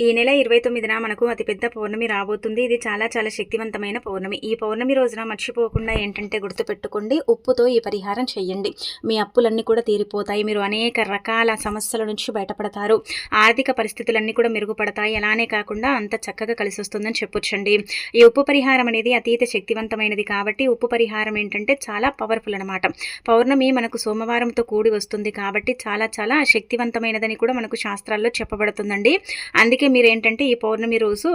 ఈ నెల 29న మనకు అతిపెద్ద పౌర్ణమి రాబోతుంది. ఇది చాలా చాలా శక్తివంతమైన పౌర్ణమి. ఈ పౌర్ణమి రోజున మర్చిపోకుండా ఏంటంటే గుర్తుపెట్టుకోండి, ఉప్పుతో ఈ పరిహారం చేయండి. మీ అప్పులన్నీ కూడా తీరిపోతాయి. మీరు అనేక రకాల సమస్యల నుంచి బయటపడతారు. ఆర్థిక పరిస్థితులన్నీ కూడా మెరుగుపడతాయి. అలానే కాకుండా అంత చక్కగా కలిసి వస్తుందని చెప్పొచ్చండి. ఈ ఉప్పు పరిహారం అనేది అతీత శక్తివంతమైనది కాబట్టి ఉప్పు పరిహారం ఏంటంటే చాలా పవర్ఫుల్ అనమాట. పౌర్ణమి మనకు సోమవారంతో కూడి వస్తుంది కాబట్టి చాలా చాలా శక్తివంతమైనదని కూడా మనకు శాస్త్రాల్లో చెప్పబడుతుందండి. అందుకే మీరు ఏంటంటే ఈ పౌర్ణమి రోజు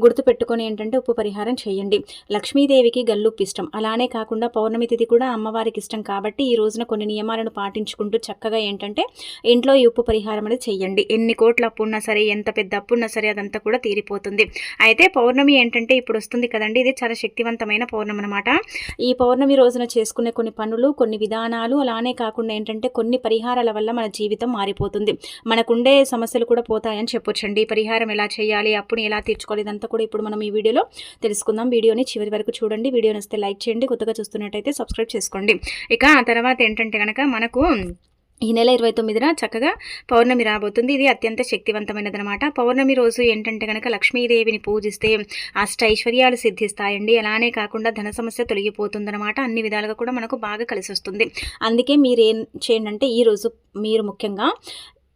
గుర్తుపెట్టుకొని ఏంటంటే ఉప్పు పరిహారం చేయండి. లక్ష్మీదేవికి గల్లుప్పు ఇష్టం. అలానే కాకుండా పౌర్ణమి తిథి కూడా అమ్మవారికి ఇష్టం కాబట్టి ఈ రోజున కొన్ని నియమాలను పాటించుకుంటూ చక్కగా ఏంటంటే ఇంట్లో ఈ ఉప్పు పరిహారం అనేది చేయండి. ఎన్ని కోట్ల అప్పు ఉన్నా సరే, ఎంత పెద్ద అప్పు ఉన్నా సరే అదంతా కూడా తీరిపోతుంది. అయితే పౌర్ణమి ఏంటంటే ఇప్పుడు వస్తుంది కదండి, ఇది చాలా శక్తివంతమైన పౌర్ణమి అనమాట. ఈ పౌర్ణమి రోజున చేసుకునే కొన్ని పనులు, కొన్ని విధానాలు, అలానే కాకుండా ఏంటంటే కొన్ని పరిహారాల వల్ల మన జీవితం మారిపోతుంది. మనకుండే సమస్యలు కూడా పోతాయని చెప్పొచ్చండి. పరిహారం ఎలా చేయాలి, అప్పుని ఎలా తీర్చుకోవాలి, ఇదంతా కూడా ఇప్పుడు మనం ఈ వీడియోలో తెలుసుకుందాం. వీడియోని చివరి వరకు చూడండి. వీడియో నచ్చితే లైక్ చేయండి. కొత్తగా చూస్తున్నట్టయితే సబ్స్క్రైబ్ చేసుకోండి. ఇక ఆ తర్వాత ఏంటంటే కనుక మనకు ఈ నెల 29న చక్కగా పౌర్ణమి రాబోతుంది. ఇది అత్యంత శక్తివంతమైనది అనమాట. పౌర్ణమి రోజు ఏంటంటే కనుక లక్ష్మీదేవిని పూజిస్తే అష్టైశ్వర్యాలు సిద్ధిస్తాయండి. అలానే కాకుండా ధన సమస్య తొలగిపోతుందన్నమాట. అన్ని విధాలుగా కూడా మనకు బాగా కలిసి వస్తుంది. అందుకే మీరు ఏం చేయండి అంటే ఈరోజు మీరు ముఖ్యంగా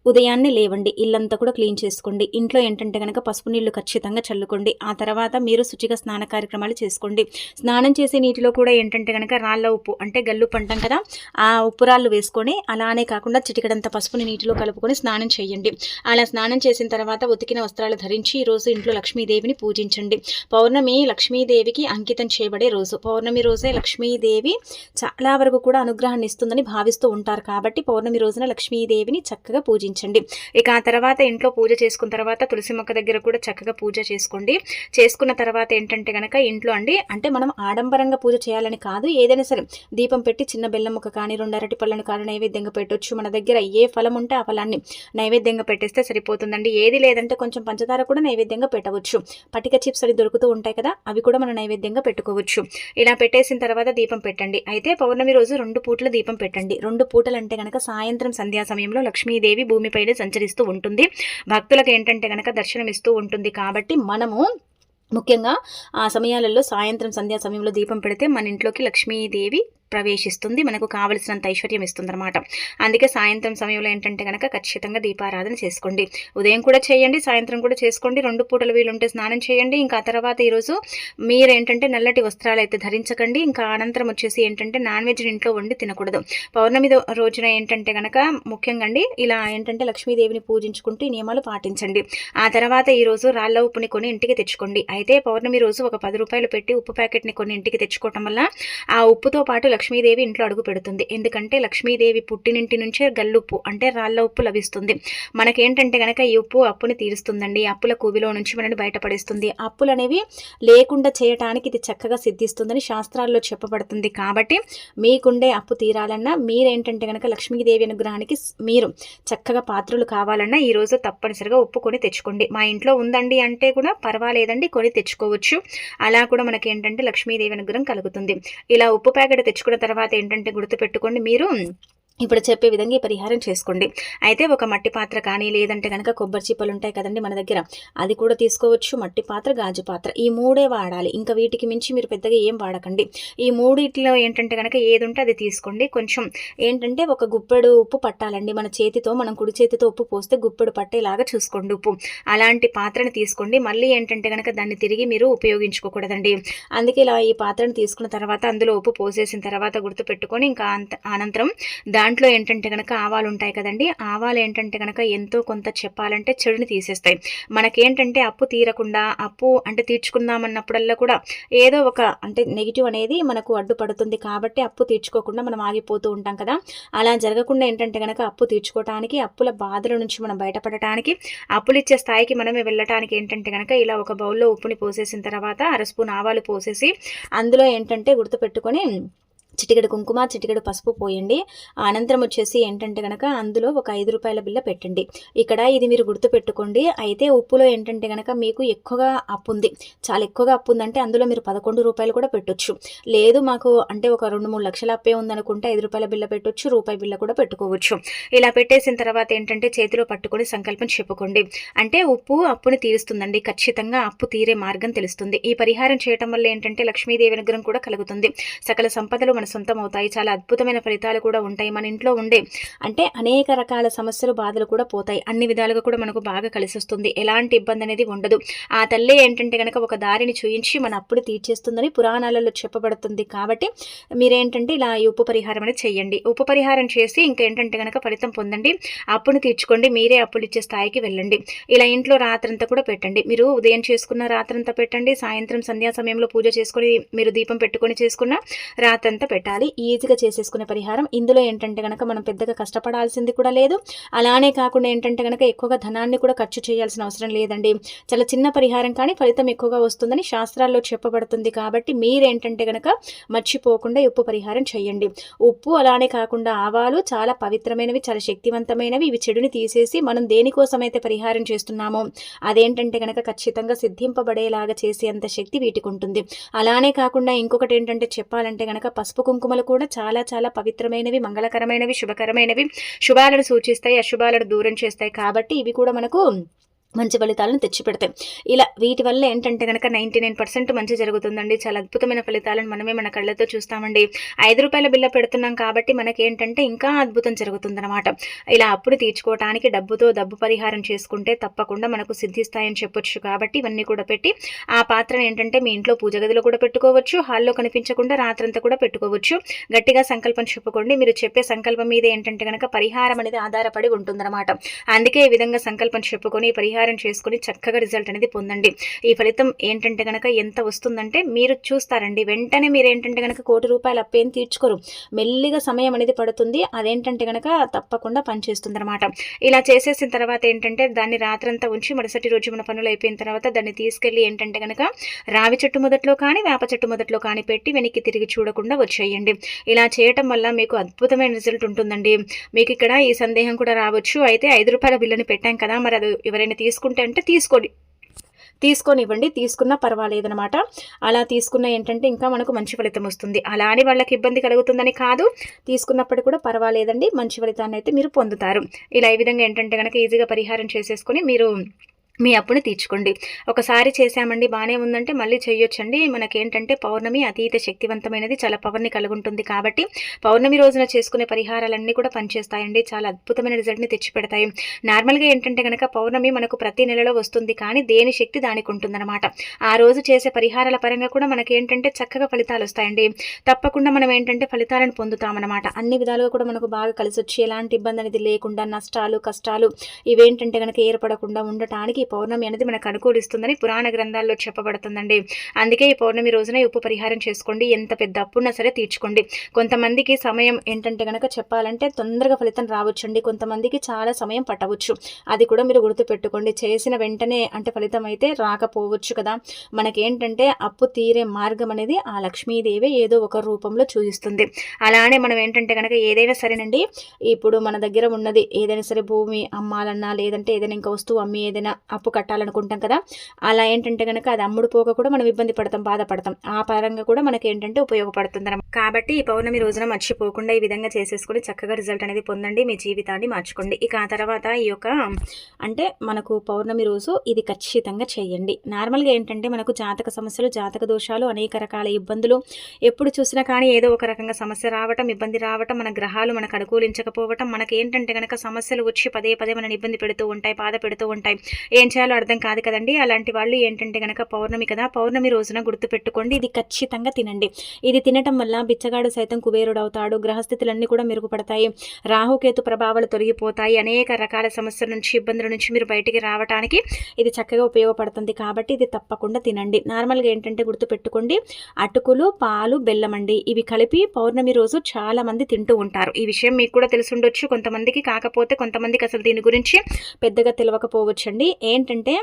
ఉదయాన్నే లేవండి, ఇల్లంతా కూడా క్లీన్ చేసుకోండి. ఇంట్లో ఏంటంటే కనుక పసుపు నీళ్లు ఖచ్చితంగా చల్లుకోండి. ఆ తర్వాత మీరు శుచిగా స్నాన కార్యక్రమాలు చేసుకోండి. స్నానం చేసే నీటిలో కూడా ఏంటంటే కనుక రాళ్ళ ఉప్పు అంటే గల్లుప్పు అంటాం కదా, ఆ ఉప్పు రాళ్ళు వేసుకొని అలానే కాకుండా చిటికడంత పసుపుని నీటిలో కలుపుకొని స్నానం చేయండి. అలా స్నానం చేసిన తర్వాత ఉతికిన వస్త్రాలు ధరించి ఈరోజు ఇంట్లో లక్ష్మీదేవిని పూజించండి. పౌర్ణమి లక్ష్మీదేవికి అంకితం చేయబడే రోజు. పౌర్ణమి రోజే లక్ష్మీదేవి చాలా వరకు కూడా అనుగ్రహాన్ని ఇస్తుందని భావిస్తూ ఉంటారు కాబట్టి పౌర్ణమి రోజున లక్ష్మీదేవిని చక్కగా పూజించండి. ఇక ఆ తర్వాత ఇంట్లో పూజ చేసుకున్న తర్వాత తులసి మొక్క దగ్గర కూడా చక్కగా పూజ చేసుకోండి. చేసుకున్న తర్వాత ఏంటంటే కనుక ఇంట్లో అంటే మనం ఆడంబరంగా పూజ చేయాలని కాదు, ఏదైనా సరే దీపం పెట్టి చిన్న బెల్లం ముక్క కానీ 2 అరటి పళ్ళను కానీ నైవేద్యంగా పెట్టొచ్చు. మన దగ్గర ఏ ఫలం ఉంటే ఆ ఫలాన్ని నైవేద్యంగా పెట్టేస్తే సరిపోతుందండి. ఏది లేదంటే కొంచెం పంచదార కూడా నైవేద్యంగా పెట్టవచ్చు. పటిక చిప్స్ అని దొరుకుతూ ఉంటాయి కదా, అవి కూడా మనం నైవేద్యంగా పెట్టుకోవచ్చు. ఇలా పెట్టేసిన తర్వాత దీపం పెట్టండి. అయితే పౌర్ణమి రోజు 2 పూటల దీపం పెట్టండి. 2 పూటలు అంటే కనుక సాయంత్రం సంధ్యా సమయంలో లక్ష్మీదేవి భూమిపైనే సంచరిస్తూ ఉంటుంది. భక్తులకు ఏంటంటే కనుక దర్శనం ఇస్తూ ఉంటుంది కాబట్టి మనము ముఖ్యంగా ఆ సమయాలలో సాయంత్రం సంధ్యా సమయంలో దీపం పెడితే మన ఇంట్లోకి లక్ష్మీదేవి ప్రవేశిస్తుంది, మనకు కావలసినంత ఐశ్వర్యం ఇస్తుంది అనమాట. అందుకే సాయంత్రం సమయంలో ఏంటంటే కనుక ఖచ్చితంగా దీపారాధన చేసుకోండి. ఉదయం కూడా చేయండి, సాయంత్రం కూడా చేసుకోండి. 2 పూటలు వీలుంటే స్నానం చేయండి. ఇంకా తర్వాత ఈరోజు మీరు ఏంటంటే నల్లటి వస్త్రాలు అయితే ధరించకండి. ఇంకా అనంతరం వచ్చేసి ఏంటంటే నాన్ వెజ్ ఇంట్లో వండి తినకూడదు. పౌర్ణమి రోజున ఏంటంటే కనుక ముఖ్యంగా ఇలా ఏంటంటే లక్ష్మీదేవిని పూజించుకుంటూ ఈ నియమాలు పాటించండి. ఆ తర్వాత ఈరోజు రాళ్ళ ఉప్పుని కొని ఇంటికి తెచ్చుకోండి. అయితే పౌర్ణమి రోజు ఒక 10 రూపాయలు పెట్టి ఉప్పు ప్యాకెట్ని కొన్ని ఇంటికి తెచ్చుకోవటం వల్ల ఆ ఉప్పుతో పాటు లక్ష్మీదేవి ఇంట్లో అడుగు పెడుతుంది. ఎందుకంటే లక్ష్మీదేవి పుట్టినింటి నుంచే గల్లుప్పు అంటే రాళ్ళ ఉప్పు లభిస్తుంది. మనకేంటంటే కనుక ఈ ఉప్పు అప్పుని తీరుస్తుందండి. అప్పుల కూబిలో నుంచి మనని బయటపడేస్తుంది. అప్పులు అనేవి లేకుండా చేయటానికి ఇది చక్కగా సిద్ధిస్తుందని శాస్త్రాల్లో చెప్పబడుతుంది. కాబట్టి మీకుండే అప్పు తీరాలన్నా మీరేంటంటే కనుక లక్ష్మీదేవి అనుగ్రహానికి మీరు చక్కగా పాత్రలు కావాలన్నా ఈరోజు తప్పనిసరిగా ఉప్పు కొని తెచ్చుకోండి. మా ఇంట్లో ఉందండి అంటే కూడా పర్వాలేదండి, కొని తెచ్చుకోవచ్చు. అలా కూడా మనకేంటంటే లక్ష్మీదేవి అనుగ్రహం కలుగుతుంది. ఇలా ఉప్పు ప్యాకెట్ తెచ్చుకున్న తర్వాత ఏంటంటే గుర్తుపెట్టుకోండి, మీరు ఇప్పుడు చెప్పే విధంగా ఈ పరిహారం చేసుకోండి. అయితే ఒక మట్టి పాత్ర కానీ లేదంటే కనుక కొబ్బరి చిప్పలు ఉంటాయి కదండి మన దగ్గర, అది కూడా తీసుకోవచ్చు. మట్టి పాత్ర, గాజు పాత్ర, ఈ 3 వాడాలి. ఇంకా వీటికి మించి మీరు పెద్దగా ఏం వాడకండి. ఈ 3 ఏంటంటే కనుక ఏది ఉంటే అది తీసుకోండి. కొంచెం ఏంటంటే ఒక గుప్పెడు ఉప్పు పట్టాలండి. మన చేతితో, మనం కుడి చేతితో ఉప్పు పోస్తే గుప్పెడు పట్టేలాగా చూసుకోండి ఉప్పు. అలాంటి పాత్రను తీసుకోండి. మళ్ళీ ఏంటంటే కనుక దాన్ని తిరిగి మీరు ఉపయోగించుకోకూడదండి. అందుకే ఇలా ఈ పాత్రను తీసుకున్న తర్వాత అందులో ఉప్పు పోసేసిన తర్వాత గుర్తుపెట్టుకొని ఇంకా అనంతరం దాంట్లో ఏంటంటే కనుక ఆవాలు ఉంటాయి కదండి, ఆవాలు ఏంటంటే కనుక ఎంతో కొంత చెప్పాలంటే చెడుని తీసేస్తాయి. మనకేంటంటే అప్పు తీరకుండా అప్పు అంటే తీర్చుకుందామన్నప్పుడల్లా కూడా ఏదో ఒక అంటే నెగిటివ్ అనేది మనకు అడ్డుపడుతుంది. కాబట్టి అప్పు తీర్చుకోకుండా మనం ఆగిపోతూ ఉంటాం కదా. అలా జరగకుండా ఏంటంటే కనుక అప్పు తీర్చుకోవటానికి, అప్పుల బాధల నుంచి మనం బయటపడటానికి, అప్పులు ఇచ్చే స్థాయికి మనమే వెళ్ళటానికి ఏంటంటే కనుక ఇలా ఒక బౌల్లో ఉప్పుని పోసేసిన తర్వాత 1 స్పూన్ ఆవాలు పోసేసి అందులో ఏంటంటే గుర్తుపెట్టుకొని చిటికెడు కుంకుమ, చిటికెడు పసుపు పోయండి. అనంతరం వచ్చేసి ఏంటంటే గనక అందులో ఒక రూ. 5 బిళ్ళ పెట్టండి. ఇక్కడ ఇది మీరు గుర్తుపెట్టుకోండి. అయితే ఉప్పులో ఏంటంటే గనక మీకు ఎక్కువగా అప్పుంది. చాలా ఎక్కువగా అప్పుందంటే అందులో మీరు రూ. 11 కూడా పెట్టొచ్చు. లేదు మాకు అంటే ఒక 2, 3 లక్షల అప్పే ఉందనుకుంటే రూ. 5 బిళ్ళ పెట్టొచ్చు, రూపాయి బిళ్ళ కూడా పెట్టుకోవచ్చు. ఇలా పెట్టేసిన తర్వాత ఏంటంటే చేతిలో పట్టుకొని సంకల్పం చెప్పుకోండి. అంటే ఉప్పు అప్పుని తీరుస్తుందండి. ఖచ్చితంగా అప్పు తీరే మార్గం తెలుస్తుంది. ఈ పరిహారం చేయటం వల్ల ఏంటంటే లక్ష్మీదేవి అనుగ్రహం కూడా కలుగుతుంది. సకల సంపదలు మన సొంతం అవుతాయి. చాలా అద్భుతమైన ఫలితాలు కూడా ఉంటాయి. మన ఇంట్లో ఉండే అంటే అనేక రకాల సమస్యలు, బాధలు కూడా పోతాయి. అన్ని విధాలుగా కూడా మనకు బాగా కలిసి వస్తుంది. ఎలాంటి ఇబ్బంది అనేది ఉండదు. ఆ తల్లి ఏంటంటే కనుక ఒక దారిని చూయించి మన అప్పుని తీర్చేస్తుందని పురాణాలలో చెప్పబడుతుంది. కాబట్టి మీరేంటంటే ఇలా ఈ ఉప్పు పరిహారం అనేది చేయండి. ఉప్పు పరిహారం చేసి ఇంకేంటంటే కనుక ఫలితం పొందండి. అప్పును తీర్చుకోండి. మీరే అప్పులు ఇచ్చే స్థాయికి వెళ్ళండి. ఇలా ఇంట్లో రాత్రంతా కూడా పెట్టండి. మీరు ఉదయం చేసుకున్న రాత్రంతా పెట్టండి. సాయంత్రం సంధ్యా సమయంలో పూజ చేసుకొని మీరు దీపం పెట్టుకొని చేసుకున్న రాత్రంతా పెట్టాలి. ఈజీగా చేసేసుకునే పరిహారం. ఇందులో ఏంటంటే గనక మనం పెద్దగా కష్టపడాల్సింది కూడా లేదు. అలానే కాకుండా ఏంటంటే గనక ఎక్కువగా ధనాన్ని కూడా ఖర్చు చేయాల్సిన అవసరం లేదండి. చాలా చిన్న పరిహారం కానీ ఫలితం ఎక్కువగా వస్తుందని శాస్త్రాల్లో చెప్పబడుతుంది. కాబట్టి మీరేంటంటే గనక మర్చిపోకుండా ఉప్పు పరిహారం చేయండి. ఉప్పు అలానే కాకుండా ఆవాలు చాలా పవిత్రమైనవి, చాలా శక్తివంతమైనవి. ఇవి చెడుని తీసేసి మనం దేనికోసమైతే పరిహారం చేస్తున్నామో అదేంటంటే గనక ఖచ్చితంగా సిద్ధింపబడేలాగా చేసేంత శక్తి వీటికి ఉంటుంది. అలానే కాకుండా ఇంకొకటి ఏంటంటే చెప్పాలంటే గనక పసుపు కుంకుమలు కూడా చాలా చాలా పవిత్రమైనవి, మంగళకరమైనవి, శుభకరమైనవి. శుభాలను సూచిస్తాయి, అశుభాలను దూరం చేస్తాయి. కాబట్టి ఇవి కూడా మనకు మంచి ఫలితాలను తెచ్చిపెడతాయి. ఇలా వీటి వల్ల ఏంటంటే కనుక 99% మంచి జరుగుతుందండి. చాలా అద్భుతమైన ఫలితాలను మనమే మన కళ్ళతో చూస్తామండి. రూ. 5 బిళ్ళ పెడుతున్నాం కాబట్టి మనకేంటంటే ఇంకా అద్భుతం జరుగుతుందన్నమాట. ఇలా అప్పులు తీర్చుకోవడానికి డబ్బుతో డబ్బు పరిహారం చేసుకుంటే తప్పకుండా మనకు సిద్ధిస్తాయని చెప్పొచ్చు. కాబట్టి ఇవన్నీ కూడా పెట్టి ఆ పాత్రను ఏంటంటే మీ ఇంట్లో పూజ గదిలో కూడా పెట్టుకోవచ్చు, హాల్లో కనిపించకుండా రాత్రంతా కూడా పెట్టుకోవచ్చు. గట్టిగా సంకల్పం చెప్పుకోండి. మీరు చెప్పే సంకల్పం మీద ఏంటంటే కనుక పరిహారం అనేది ఆధారపడి ఉంటుందన్నమాట. అందుకే ఈ విధంగా సంకల్పం చెప్పుకొని పరిహారం చేసుకుని చక్కగా రిజల్ట్ అనేది పొందండి. ఈ ఫలితం ఏంటంటే గనక ఎంత వస్తుందంటే మీరు చూస్తారండి. వెంటనే మీరు ఏంటంటే గనక ₹1,00,00,000 అప్పేం తీర్చుకోరు. మెల్లిగా సమయం అనేది పడుతుంది. అదేంటంటే గనక తప్పకుండా పనిచేస్తుంది అనమాట. ఇలా చేసేసిన తర్వాత ఏంటంటే దాన్ని రాత్రంతా ఉంచి మరుసటి రోజు మన పనులు అయిపోయిన తర్వాత దాన్ని తీసుకెళ్ళి ఏంటంటే గనక రావి చెట్టు మొదట్లో కానీ వేప చెట్టు మొదట్లో కానీ పెట్టి వెనక్కి తిరిగి చూడకుండా వచ్చేయండి. ఇలా చేయటం వల్ల మీకు అద్భుతమైన రిజల్ట్ ఉంటుందండి. మీకు ఇక్కడ ఈ సందేహం కూడా రావచ్చు. అయితే ₹5 బిల్లుని పెట్టాం కదా, మరి అది ఎవరైనా తీసుకుంటే అంటే తీసుకొనివ్వండి. తీసుకున్నా పర్వాలేదనమాట. అలా తీసుకున్న ఏంటంటే ఇంకా మనకు మంచి ఫలితం వస్తుంది. అలా అని వాళ్ళకి ఇబ్బంది కలుగుతుందని కాదు, తీసుకున్నప్పుడు కూడా పర్వాలేదండి. మంచి ఫలితాన్ని అయితే మీరు పొందుతారు. ఇలా ఈ విధంగా ఏంటంటే కనుక ఈజీగా పరిహారం చేసేసుకొని మీరు మీ అప్పుని తీర్చుకోండి. ఒకసారి చేశామండి బాగానే ఉందంటే మళ్ళీ చేయొచ్చండి. మనకేంటంటే పౌర్ణమి అతీత శక్తివంతమైనది, చాలా పవర్ని కలిగి ఉంటుంది. కాబట్టి పౌర్ణమి రోజున చేసుకునే పరిహారాలన్నీ కూడా పనిచేస్తాయండి. చాలా అద్భుతమైన రిజల్ట్ని తెచ్చిపెడతాయి. నార్మల్గా ఏంటంటే కనుక పౌర్ణమి మనకు ప్రతి నెలలో వస్తుంది, కానీ దేని శక్తి దానికి ఉంటుందన్నమాట. ఆ రోజు చేసే పరిహారాల పరంగా కూడా మనకేంటంటే చక్కగా ఫలితాలు వస్తాయండి. తప్పకుండా మనం ఏంటంటే ఫలితాలను పొందుతామన్నమాట. అన్ని విధాలుగా కూడా మనకు బాగా కలిసి వచ్చి ఎలాంటి ఇబ్బంది అనేది లేకుండా, నష్టాలు కష్టాలు ఇవేంటంటే కనుక ఏర్పడకుండా ఉండటానికి పౌర్ణమి అనేది మనకు అనుకూలిస్తుందని పురాణ గ్రంథాల్లో చెప్పబడుతుందండి. అందుకే ఈ పౌర్ణమి రోజున ఉప్పు పరిహారం చేసుకోండి. ఎంత పెద్ద అప్పున్నా సరే తీర్చుకోండి. కొంతమందికి సమయం ఏంటంటే కనుక చెప్పాలంటే తొందరగా ఫలితం రావచ్చండి. కొంతమందికి చాలా సమయం పట్టవచ్చు. అది కూడా మీరు గుర్తుపెట్టుకోండి. చేసిన వెంటనే అంటే ఫలితం అయితే రాకపోవచ్చు కదా. మనకేంటంటే అప్పు తీరే మార్గం అనేది ఆ లక్ష్మీదేవి ఏదో ఒక రూపంలో చూపిస్తుంది. అలానే మనం ఏంటంటే కనుక ఏదైనా సరేనండి, ఇప్పుడు మన దగ్గర ఉన్నది ఏదైనా సరే భూమి అమ్మాలన్నా, లేదంటే ఏదైనా ఇంకా వస్తువు అమ్మి ఏదైనా అప్పు కట్టాలనుకుంటాం కదా. అలా ఏంటంటే కనుక అది అమ్ముడు పోక కూడా మనం ఇబ్బంది పడతాం, బాధపడతాం. ఆ పరంగా కూడా మనకి ఏంటంటే ఉపయోగపడుతుంది అన్నమాట. కాబట్టి ఈ పౌర్ణమి రోజున మర్చిపోకుండా ఈ విధంగా చేసేసుకుని చక్కగా రిజల్ట్ అనేది పొందండి. మీ జీవితాన్ని మార్చుకోండి. ఇక ఆ తర్వాత ఈ యొక్క అంటే మనకు పౌర్ణమి రోజు ఇది ఖచ్చితంగా చేయండి. నార్మల్గా ఏంటంటే మనకు జాతక సమస్యలు, జాతక దోషాలు, అనేక రకాల ఇబ్బందులు ఎప్పుడు చూసినా కానీ ఏదో ఒక రకంగా సమస్య రావటం, ఇబ్బంది రావటం, మన గ్రహాలు మనకు అనుకూలించకపోవటం, మనకి ఏంటంటే కనుక సమస్యలు వచ్చి పదే పదే మనని ఇబ్బంది పెడుతూ ఉంటాయి, బాధ పెడుతూ ఉంటాయి. ఏం చేయాలో అర్థం కాదు కదండి. అలాంటి వాళ్ళు ఏంటంటే కనుక పౌర్ణమి కదా, పౌర్ణమి రోజున గుర్తుపెట్టుకోండి ఇది ఖచ్చితంగా తినండి. ఇది తినటం వల్ల బిచ్చగాడు సైతం కుబేరుడు అవుతాడు. గ్రహస్థితులన్నీ కూడా మెరుగుపడతాయి. రాహుకేతు ప్రభావాలు తొలగిపోతాయి. అనేక రకాల సమస్యల నుంచి, ఇబ్బందుల నుంచి మీరు బయటికి రావడానికి ఇది చక్కగా ఉపయోగపడుతుంది. కాబట్టి ఇది తప్పకుండా తినండి. నార్మల్గా ఏంటంటే గుర్తుపెట్టుకోండి, అటుకులు, పాలు, బెల్లం అండి, ఇవి కలిపి పౌర్ణమి రోజు చాలా మంది తింటూ ఉంటారు. ఈ విషయం మీకు కూడా తెలిసి ఉండొచ్చు కొంతమందికి. కాకపోతే కొంతమందికి అసలు దీని గురించి పెద్దగా తెలియకపోవచ్చండి. ఏంటంటే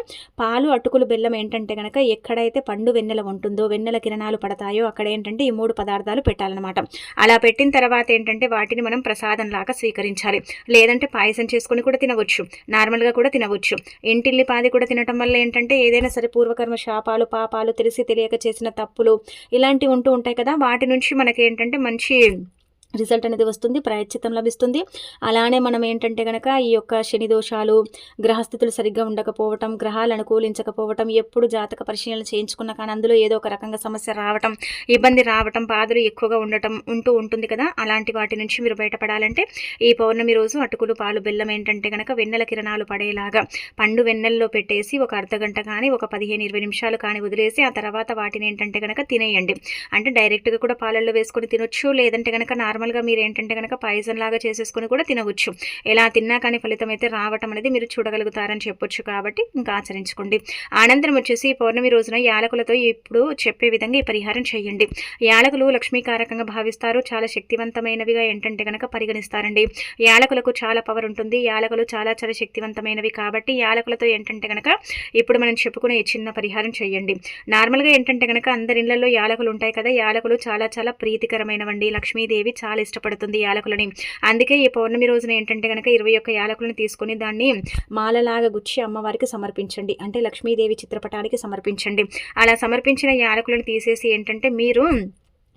పాలు, అటుకులు, బెల్లం ఏంటంటే గనక ఎక్కడైతే పండు వెన్నెల ఉంటుందో, వెన్నెల కిరణాలు పడతాయో అక్కడ ఏంటంటే ఈ 3 పదార్థాలు పెట్టాలన్నమాట. అలా పెట్టిన తర్వాత ఏంటంటే వాటిని మనం ప్రసాదంలాగా స్వీకరించాలి. లేదంటే పాయసం చేసుకొని కూడా తినవచ్చు, నార్మల్గా కూడా తినవచ్చు. ఇంటిల్లిపాది కూడా తినటం వల్ల ఏంటంటే ఏదైనా సరే పూర్వకర్మ శాపాలు, పాపాలు, తెలిసి తెలియక చేసిన తప్పులు ఇలాంటివి ఉంటూ ఉంటాయి కదా, వాటి నుంచి మనకి ఏంటంటే మంచి రిజల్ట్ అనేది వస్తుంది, ప్రాయశ్చిత్తం లభిస్తుంది. అలానే మనం ఏంటంటే గనక ఈ యొక్క శని దోషాలు, గ్రహస్థితులు సరిగ్గా ఉండకపోవటం, గ్రహాలు అనుకూలించకపోవటం, ఎప్పుడు జాతక పరిశీలన చేయించుకున్నా కానీ అందులో ఏదో ఒక రకంగా సమస్య రావటం, ఇబ్బంది రావటం, బాధలు ఎక్కువగా ఉంటూ ఉంటుంది కదా, అలాంటి వాటి నుంచి మీరు బయటపడాలంటే ఈ పౌర్ణమి రోజు అటుకులు, పాలు, బెల్లం ఏంటంటే గనక వెన్నెల కిరణాలు పడేలాగా పండు వెన్నెల్లో పెట్టేసి ఒక అర్ధగంట కానీ ఒక 15-20 నిమిషాలు కానీ వదిలేసి ఆ తర్వాత వాటిని ఏంటంటే గనక తినేయండి. అంటే డైరెక్ట్గా కూడా పాలల్లో వేసుకొని తినొచ్చు, లేదంటే గనక నార్మల్గా మీరు ఏంటంటే కనుక పాయసం లాగా చేసేసుకొని కూడా తినవచ్చు. ఎలా తిన్నా కానీ ఫలితం అయితే రావటం అనేది మీరు చూడగలుగుతారని చెప్పొచ్చు. కాబట్టి ఇంకా ఆచరించుకోండి. అనంతరం వచ్చేసి పౌర్ణమి రోజున యాలకులతో ఇప్పుడు చెప్పే విధంగా ఈ పరిహారం చేయండి. యాలకులు లక్ష్మీకారకంగా భావిస్తారు, చాలా శక్తివంతమైనవిగా ఏంటంటే కనుక పరిగణిస్తారండి. యాలకులకు చాలా పవర్ ఉంటుంది, యాలకులు చాలా చాలా శక్తివంతమైనవి. కాబట్టి యాలకులతో ఏంటంటే కనుక ఇప్పుడు మనం చెప్పుకునే ఈ చిన్న పరిహారం చేయండి. నార్మల్గా ఏంటంటే కనుక అందరి ఇళ్లలో యాలకులు ఉంటాయి కదా, యాలకులు చాలా చాలా ప్రీతికరమైనవండి. లక్ష్మీదేవి చాలా ఇష్టపడుతుంది యాలకులని. అందుకే ఈ పౌర్ణమి రోజున ఏంటంటే కనుక 21 యాలకులను తీసుకొని దాన్ని మాలలాగా గుచ్చి అమ్మవారికి సమర్పించండి. అంటే లక్ష్మీదేవి చిత్రపటానికి సమర్పించండి. అలా సమర్పించిన యాలకులను తీసేసి ఏంటంటే మీరు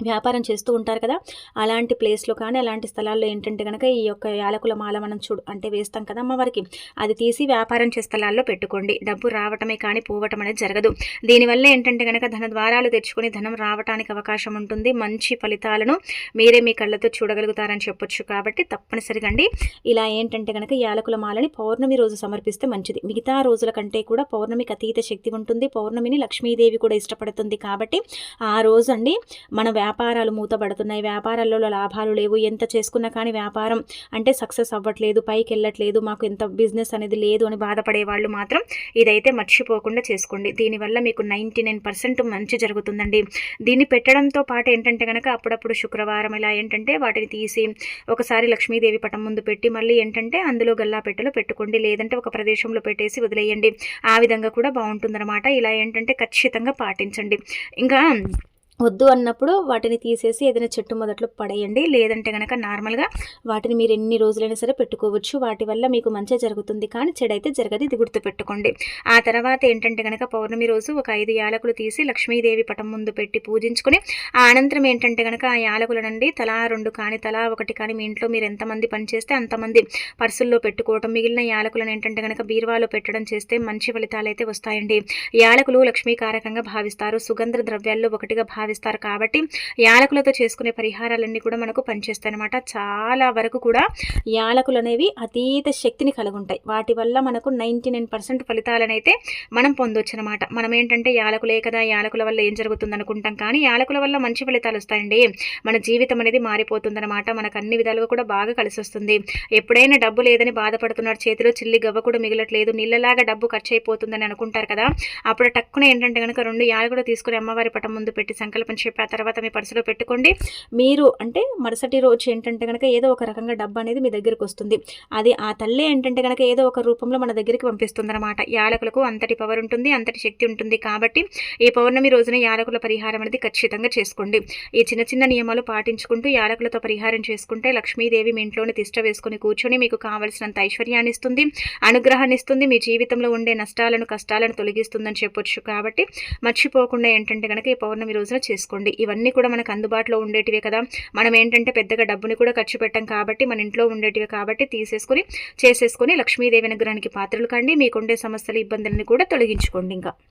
వ్యాపారం చేస్తూ ఉంటారు కదా, అలాంటి ప్లేస్లో కానీ అలాంటి స్థలాల్లో ఏంటంటే కనుక ఈ యొక్క యాలకుల మాల మనం అంటే వేస్తాం కదా అమ్మవారికి, అది తీసి వ్యాపారం చేసే స్థలాల్లో పెట్టుకోండి. డబ్బు రావటమే కానీ పోవటం అనేది జరగదు. దీనివల్ల ఏంటంటే కనుక ధన ద్వారాలు తెచ్చుకొని ధనం రావటానికి అవకాశం ఉంటుంది. మంచి ఫలితాలను మీరే మీ కళ్ళతో చూడగలుగుతారని చెప్పొచ్చు. కాబట్టి తప్పనిసరిగా అండి ఇలా ఏంటంటే కనుక యాలకుల మాలని పౌర్ణమి రోజు సమర్పిస్తే మంచిది. మిగతా రోజుల కంటే కూడా పౌర్ణమికి అతీత శక్తి ఉంటుంది. పౌర్ణమిని లక్ష్మీదేవి కూడా ఇష్టపడుతుంది. కాబట్టి ఆ రోజు అండి మన వ్యాపారాలు మూతబడుతున్నాయి, వ్యాపారాల్లో లాభాలు లేవు, ఎంత చేసుకున్నా కానీ వ్యాపారం అంటే సక్సెస్ అవ్వట్లేదు, పైకి వెళ్ళట్లేదు, మాకు ఎంత బిజినెస్ అనేది లేదు అని బాధపడే వాళ్ళు మాత్రం ఇదైతే మర్చిపోకుండా చేసుకోండి. దీనివల్ల మీకు 99% మంచి జరుగుతుందండి. దీన్ని పెట్టడంతో పాటు ఏంటంటే కనుక అప్పుడప్పుడు శుక్రవారం ఇలా ఏంటంటే వాటిని తీసి ఒకసారి లక్ష్మీదేవి పటం ముందు పెట్టి మళ్ళీ ఏంటంటే అందులో గల్లా పెట్టెలో పెట్టుకోండి, లేదంటే ఒక ప్రదేశంలో పెట్టేసి వదిలేయండి. ఆ విధంగా కూడా బాగుంటుందన్నమాట. ఇలా ఏంటంటే ఖచ్చితంగా పాటించండి. ఇంకా వద్దు అన్నప్పుడు వాటిని తీసేసి ఏదైనా చెట్టు మొదట్లో పడేయండి. లేదంటే కనుక నార్మల్గా వాటిని మీరు ఎన్ని రోజులైనా సరే పెట్టుకోవచ్చు. వాటి వల్ల మీకు మంచి జరుగుతుంది, కానీ చెడైతే జరగదు. ఇది గుర్తుపెట్టుకోండి. ఆ తర్వాత ఏంటంటే కనుక పౌర్ణమి రోజు ఒక 5 యాలకులు తీసి లక్ష్మీదేవి పటం ముందు పెట్టి పూజించుకొని ఆ అనంతరం ఏంటంటే కనుక ఆ యాలకుల నుండి తలా 2 కానీ తలా 1 కానీ మీ ఇంట్లో మీరు ఎంతమంది పనిచేస్తే అంతమంది పర్సుల్లో పెట్టుకోవటం, మిగిలిన యాలకులను ఏంటంటే కనుక బీరువాలో పెట్టడం చేస్తే మంచి ఫలితాలు అయితే వస్తాయండి. యాలకులు లక్ష్మీకారకంగా భావిస్తారు, సుగంధ ద్రవ్యాల్లో ఒకటిగా భావిస్తారు. కాబట్టి యాలకులతో చేసుకునే పరిహారాలన్నీ కూడా మనకు పనిచేస్తాయి అన్నమాట. చాలా వరకు కూడా యాలకులు అనేవి అతీత శక్తిని కలిగి ఉంటాయి. వాటి వల్ల మనకు 99% ఫలితాలనైతే మనం పొందొచ్చు అనమాట. మనం ఏంటంటే యాలకులే కదా, యాలకుల వల్ల ఏం జరుగుతుంది అనుకుంటాం, కానీ యాలకుల వల్ల మంచి ఫలితాలు వస్తాయండి. మన జీవితం అనేది మారిపోతుందన్నమాట. మనకు అన్ని విధాలుగా కూడా బాగా కలిసి వస్తుంది. ఎప్పుడైనా డబ్బు లేదని బాధపడుతున్నారు, చేతిలో చిల్లి గవ్వ కూడా మిగలట్లేదు, నీళ్ళలాగా డబ్బు ఖర్చు అయిపోతుందని అనుకుంటారు కదా, అప్పుడు టక్కున ఏంటంటే కనుక 2 యాలకులు తీసుకుని అమ్మవారి పటం ముందు పెట్టి సంకల్పం చెప్పి ఆ తర్వాత మీ పర్సులో పెట్టుకోండి. మీరు అంటే మరుసటి రోజు ఏంటంటే కనుక ఏదో ఒక రకంగా డబ్బు అనేది మీ దగ్గరికి వస్తుంది. అది ఆ తల్లి ఏంటంటే కనుక ఏదో ఒక రూపంలో మన దగ్గరికి పంపిస్తుంది అనమాట. యాలకులకు అంతటి పవర్ ఉంటుంది, అంతటి శక్తి ఉంటుంది. కాబట్టి ఈ పౌర్ణమి రోజున యాలకుల పరిహారం అనేది ఖచ్చితంగా చేసుకోండి. ఈ చిన్న చిన్న నియమాలు పాటించుకుంటూ యాలకులతో పరిహారం చేసుకుంటే లక్ష్మీదేవి మీ ఇంట్లోని తిష్ట వేసుకుని కూర్చొని మీకు కావలసినంత ఐశ్వర్యాన్ని ఇస్తుంది, అనుగ్రహాన్ని ఇస్తుంది, మీ జీవితంలో ఉండే నష్టాలను కష్టాలను తొలగిస్తుందని చెప్పొచ్చు. కాబట్టి మర్చిపోకుండా ఏంటంటే కనుక ఈ పౌర్ణమి రోజున చేసుకోండి. ఇవన్నీ కూడా మనకు అందుబాటులో ఉండేటివే కదా, మనం ఏంటంటే పెద్దగా డబ్బుని కూడా ఖర్చు పెట్టాం కాబట్టి మన ఇంట్లో ఉండేటివే కాబట్టి తీసేసుకుని చేసేసుకొని లక్ష్మీదేవి అనుగ్రహానికి పాత్రలు కండి. మీకుండే సమస్యలు ఇబ్బందులని కూడా తొలగించుకోండి. ఇంకా